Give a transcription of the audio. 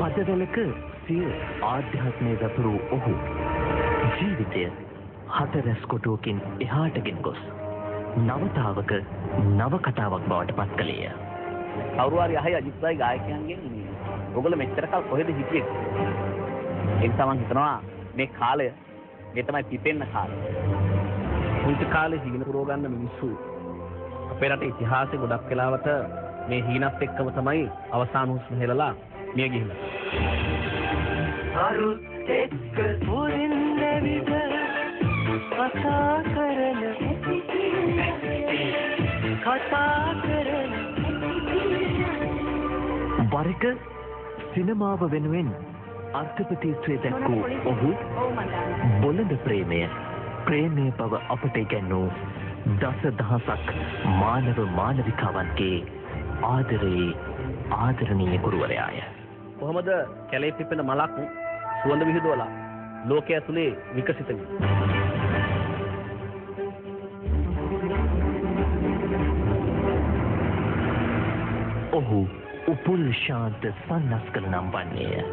පදවැලක සිය ආධ්‍යාත්මය වැපුරු ඔහු ජීවිතය හතරැස් කොටුවකින් එහාට ගෙන ගොස් නවතාවක නවකතාවක් බවට පත් කළේය. කවුරු හරි අහයි අජිත්යි ගායකයන්ගෙන් ඔයගොල්ලෝ මෙච්චර කල් කොහෙද හිටියේ? ඒ නිසා මම හිතනවා මේ කාලය මේ තමයි පිපෙන්න කාලය. මුල් කාලේ හීන පුරව ගන්න මිනිස්සු අපේ රටේ ඉතිහාසෙ ගොඩක් වෙලාවට මේ හීනත් එක්කම තමයි අවසාන හුස්ම හෙලලා මිය ගිහිල්ලා. අරුත් එක්ක පුරින්න විද කතා කරන වරක සිනමාව වෙනුවෙන් අර්ථප්‍රතිත්වය දැක්වූ ඔහු බොළඳ ප්‍රේමය බව අපට ඉගැන්වූ දස දහසක් මානව මානවිකාවන්ගේ ආදරයේ ආදරණීය ගුරුවරයාය. කොහොමද කැලේ පිපෙන මලක් සුවඳ විහිදුවලා ලෝකයේ ඇතුලේ විකසිත වෙන්නේ? ඔහු උපුල් ශාන්ත සන්නස්කල නම් වන්නේය.